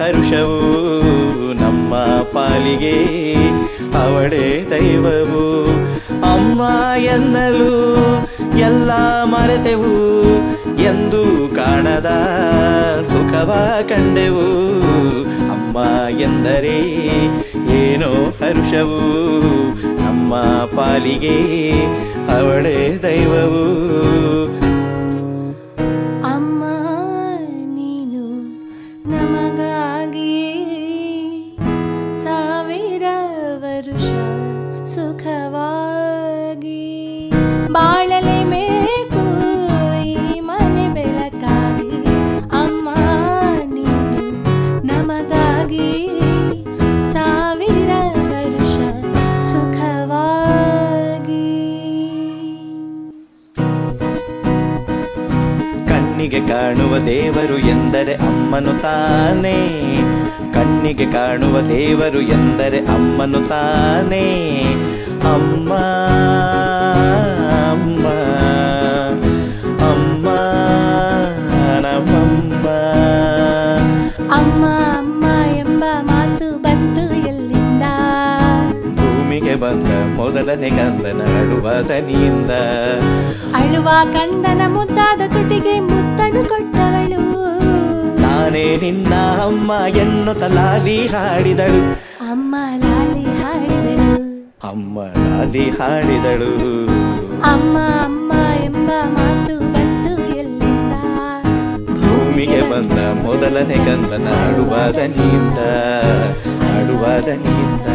ಹರುಷವು ನಮ್ಮ ಪಾಲಿಗೆ ಅವಳೇ ದೈವವು. ಅಮ್ಮ ಎನ್ನಲು ಎಲ್ಲ ಮರೆತೆವು, ಎಂದು ಕಾಣದ ಸುಖವ ಕಂಡೆವು. ಅಮ್ಮ ಎಂದರೆ ಏನೋ ಹರುಷವು ನಮ್ಮ ಪಾಲಿಗೆ ಅವಳೇ ದೈವವು. ಅಮ್ಮ ನೀನು ನಮಗಾಗಿ ಸಾವಿರ ವರುಷ ಸುಖವಾಗಿ ಬಾಳಲೇಬೇಕು ಈ ಮನೆ ಬೆಳಕಾಗಿ. ಅಮ್ಮ ನೀನು ನಮಗಾಗಿ ಸಾವಿರ ವರುಷ ಸುಖವಾಗಿ. ಕಣ್ಣಿಗೆ ಕಾಣುವ ದೇವರು ಎಂದರೆ ಅಮ್ಮನು ತಾನೇ, ಕಣ್ಣಿಗೆ ಕಾಣುವ ದೇವರು ಎಂದರೆ ಅಮ್ಮನು ತಾನೇ. ಅಮ್ಮ ಅಮ್ಮ ಅಮ್ಮ ನಮ್ಮಮ್ಮ. ಅಮ್ಮ ಅಮ್ಮ ಎಂಬ ಮಾತು ಬಂತು ಎಲ್ಲಿಂದ? ಭೂಮಿಗೆ ಬಂದ ಮೊದಲನೇ ಕಂದನ ಅಳುವ ದನಿಯಿಂದ. ಅಳುವ ಕಂದನ ಮುದ್ದಾದ ತುಟಿಗೆ ಮುತ್ತನ್ನು ಕೊಟ್ಟವಳು ನಾನೇ ನಿನ್ನ ಅಮ್ಮ ಎನ್ನುತ್ತ ಲಾಲಿ ಹಾಡಿದಳು. ಅಮ್ಮ ಲಾಲಿ ಹಾಡಿದಳು, ಅಮ್ಮ ಲಾಲಿ ಹಾಡಿದಳು. ಅಮ್ಮ ಅಮ್ಮ ಎಂಬ ಮಾತು ಬಂತು ಎಲ್ಲಿಂದ? ಭೂಮಿಗೆ ಬಂದ ಮೊದಲನೇ ಕಂದನ ಅಳುವ ದನಿಯಿಂದ, ಅಳುವ ದನಿಯಿಂದ.